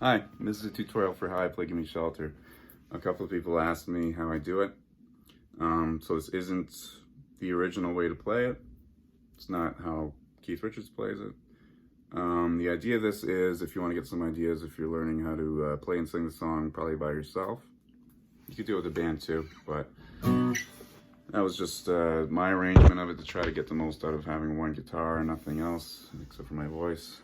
Hi, this is a tutorial for how I play Gimme Shelter. A couple of people asked me how I do it. So this isn't the original way to play it. It's not how Keith Richards plays it. The idea of this is if you want to get some ideas, if you're learning how to play and sing the song probably by yourself. You could do it with a band too, but that was just my arrangement of it to try to get the most out of having one guitar and nothing else except for my voice.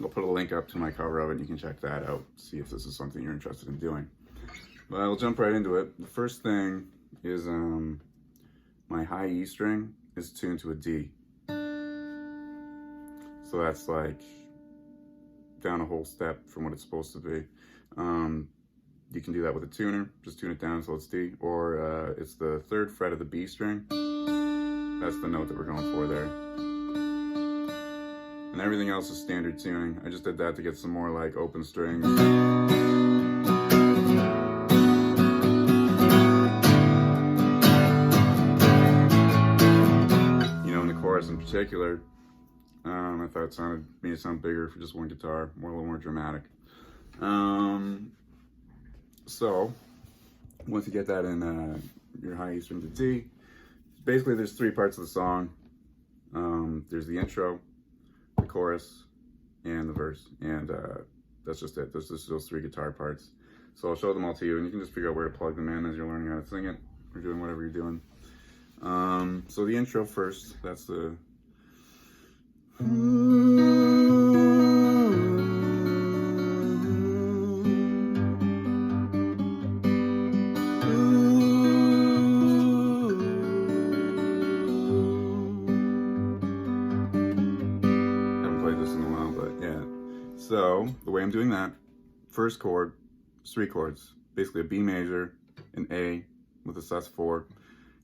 I'll put a link up to my cover of it and you can check that out, see if this is something you're interested in doing. But I'll jump right into it. The first thing is my high E string is tuned to a D. So that's like down a whole step from what it's supposed to be. You can do that with a tuner, just tune it down so it's D, or it's the 3rd fret of the B string. That's the note that we're going for there. And everything else is standard tuning. I just did that to get some more like open strings. You know, in the chorus in particular, I thought it made it sound bigger for just one guitar, a little more dramatic. So once you get that in your high E string to D, basically there's 3 parts of the song. There's the intro, the chorus, and the verse, and that's just it. There's just those 3 guitar parts. So I'll show them all to you, and you can just figure out where to plug them in as you're learning how to sing it or doing whatever you're doing. So the intro first, that's the So the way I'm doing that, first chord, 3 chords, basically a B major, an A with a sus4,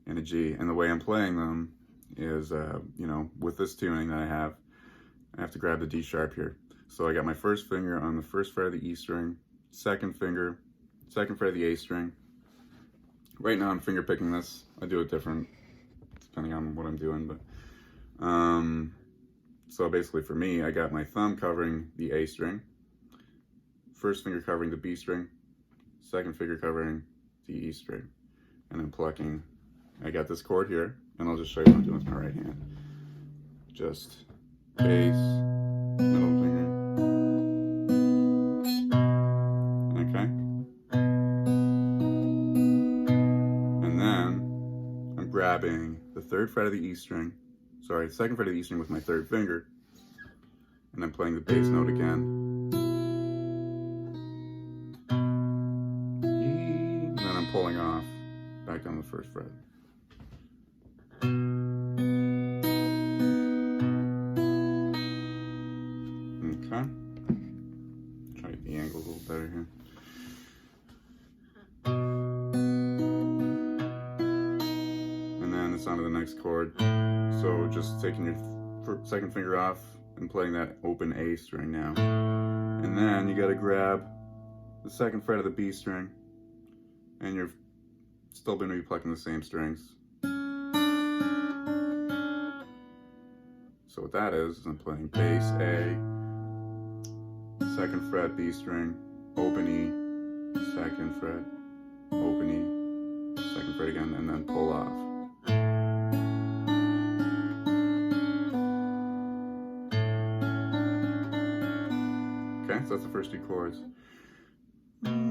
and a G. And the way I'm playing them is, you know, with this tuning that I have to grab the D sharp here. So I got my first finger on the 1st fret of the E string, 2nd finger, 2nd fret of the A string. Right now I'm finger picking this. I do it different depending on what I'm doing, but so basically for me, I got my thumb covering the A string, 1st finger covering the B string, 2nd finger covering the E string, and then plucking. I got this chord here, and I'll just show you what I'm doing with my right hand. Just bass, middle finger, okay? And then I'm grabbing the 3rd fret of the E string, 2nd fret of the E string with my 3rd finger, and then playing the bass note again. And then I'm pulling off back down the 1st fret. Okay. Try to get the angle a little better here. And then it's on to the next chord. So just taking your 2nd finger off and playing that open A string now. And then you gotta grab the 2nd fret of the B string, and you're still gonna be plucking the same strings. So what that is I'm playing bass A, 2nd fret B string, open E, 2nd fret, open E, 2nd fret again, and then pull off. Okay, so that's the first 2 chords. And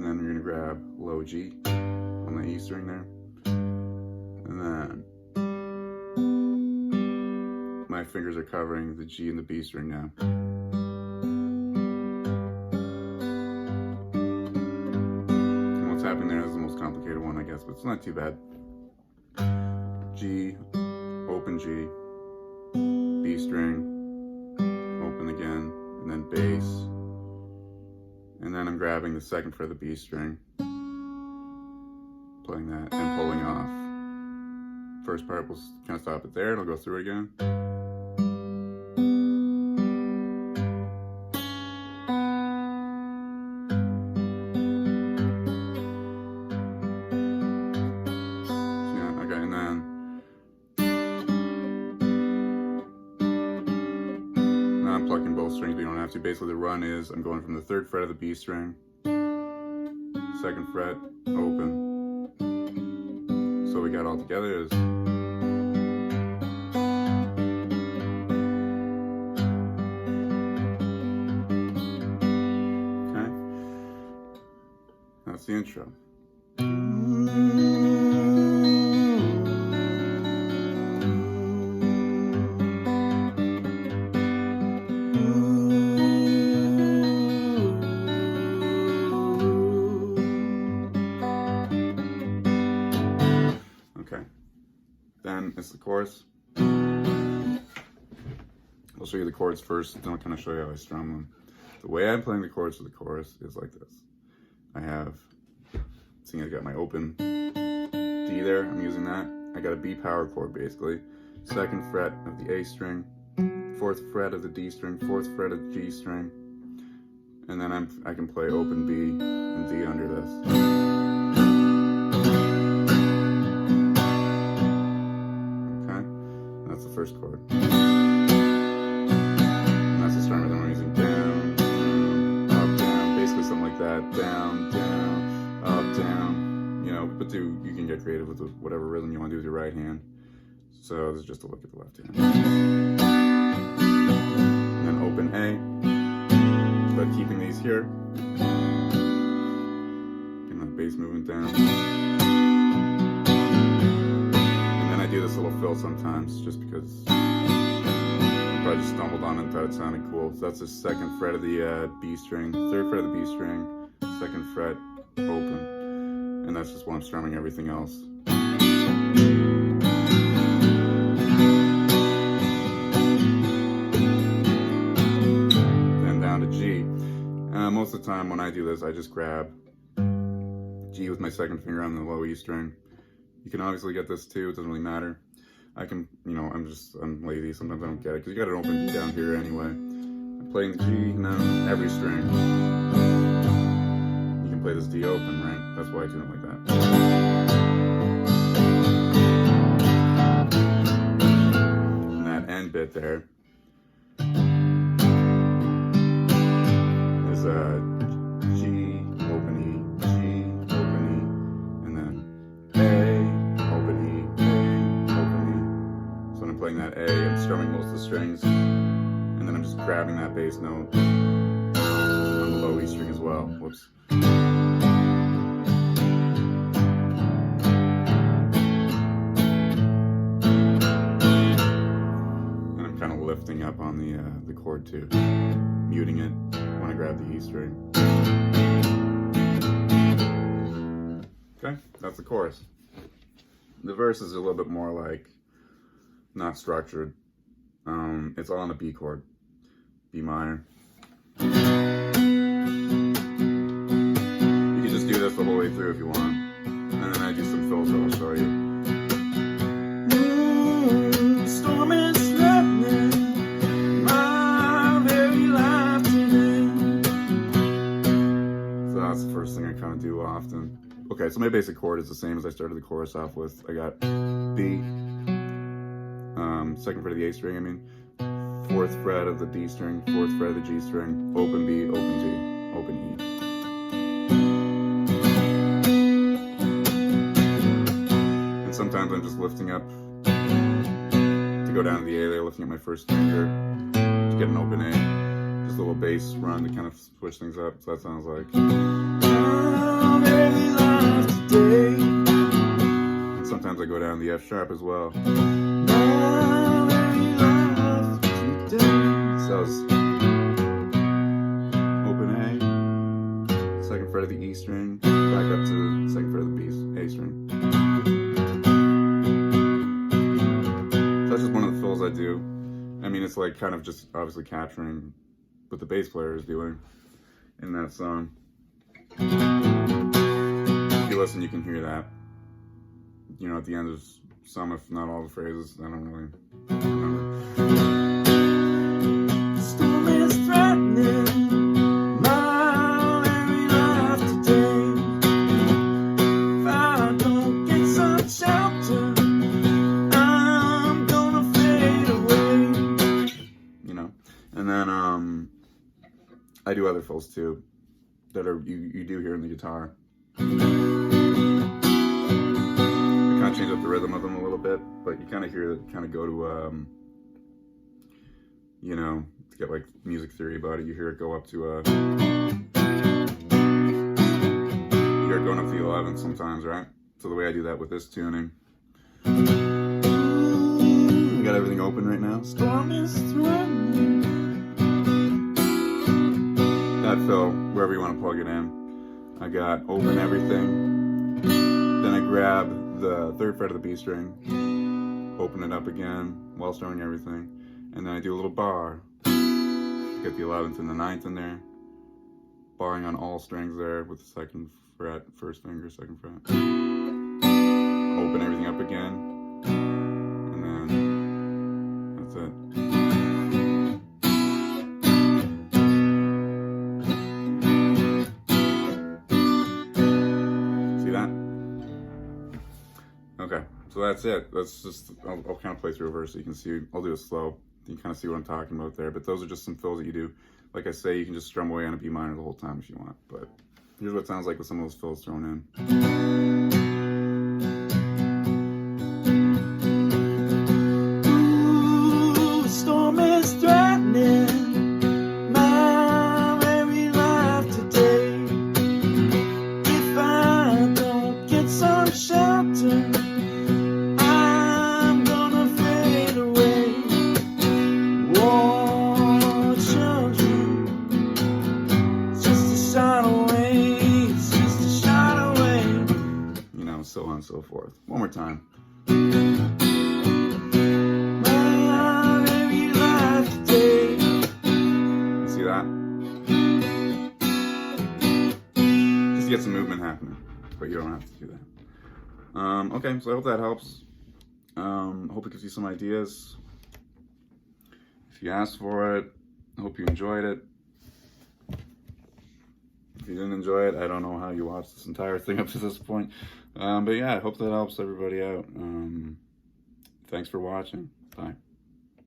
then we're gonna grab low G on the E string there. And then my fingers are covering the G and the B string now. And what's happening there is the most complicated one, I guess, but it's not too bad. G, open G, B string, open again, and then bass. And then I'm grabbing the 2nd fret of the B string, playing that and pulling off. First part will kind of stop it there, and I'll go through it again. Yeah, okay, and then both strings, but you don't have to. Basically the run is, I'm going from the 3rd fret of the B string, 2nd fret, open. So we got all together is okay. That's the intro. Then it's the chorus. I'll show you the chords first, then I'll kind of show you how I strum them. The way I'm playing the chords for the chorus is like this. I have, see, I got my open D there, I'm using that. I got a B power chord basically. 2nd fret of the A string, 4th fret of the D string, 4th fret of the G string, and then I can play open B and D under this. That's the first chord. And that's the strum rhythm we're using. Down, down, up, down, basically something like that. Down, down, up, down. You know, but you can get creative with whatever rhythm you want to do with your right hand. So this is just a look at the left hand. And then open A, but keeping these here. Getting that bass movement down. I do this little fill sometimes just because I probably just stumbled on it and thought it sounded cool. So that's the 2nd fret of the B string, 3rd fret of the B string, 2nd fret, open. And that's just while I'm strumming everything else. Then down to G. Most of the time when I do this, I just grab G with my 2nd finger on the low E string. You can obviously get this too, it doesn't really matter. I can, you know, I'm lazy, sometimes I don't get it, because you got an open D down here anyway. I'm playing the G now, every string. You can play this D open, right? That's why I tune it like that. And that end bit there is G, open E, G, open E, and then A, playing that A, I'm strumming most of the strings, and then I'm just grabbing that bass note on the low E string as well. Whoops. And I'm kind of lifting up on the chord too, muting it when I grab the E string. Okay, that's the chorus. The verse is a little bit more like not structured. It's all on a B chord, B minor. You can just do this the whole way through if you want, and then I do some fills that I'll show you. Storm is threatening my very life today. So that's the first thing I kind of do often. Okay, so my basic chord is the same as I started the chorus off with. I got B, 2nd fret of the A string, 4th fret of the D string, 4th fret of the G string, open B, open D, open E. And sometimes I'm just lifting up to go down to the A there, lifting up my first finger to get an open A. Just a little bass run to kind of switch things up. So that sounds like and sometimes I go down to the F sharp as well. So it's open A, 2nd fret of the E string, back up to the 2nd fret of the A string. So that's just one of the fills I do. It's like kind of just obviously capturing what the bass player is doing in that song. If you listen, you can hear that. You know, at the end of some, if not all the phrases, I don't really remember. Storm is threatening my very life today. If I don't get some shelter, I'm gonna fade away. You know, and then I do other fills too that are you do hear in the guitar. I kind of change up the rhythm of them a little bit, but you kind of hear it kind of go to, you know, to get like music theory about it, you hear it go up to you hear it going up to the 11th sometimes, right? So the way I do that with this tuning, we got everything open right now. Storm is threatening. That fill, wherever you want to plug it in, I got open everything. Then I grab the 3rd fret of the B string, open it up again while strumming everything, and then I do a little bar. Get the 11th and the 9th in there, barring on all strings there with the 2nd fret, 1st finger, 2nd fret. Open everything up again, and then that's it. See that? Okay, so that's it. Let's just, I'll kind of play through a verse so you can see. I'll do it slow. You can kind of see what I'm talking about there. But those are just some fills that you do. Like I say, you can just strum away on a B minor the whole time if you want. But here's what it sounds like with some of those fills thrown in. Ooh, the storm is threatening my very life today. If I don't get some shelter, so on and so forth. One more time. See that? Just to get some movement happening, but you don't have to do that. Okay, so I hope that helps. Hope it gives you some ideas. If you asked for it, I hope you enjoyed it. If you didn't enjoy it, I don't know how you watched this entire thing up to this point. But yeah, I hope that helps everybody out. Thanks for watching. Bye.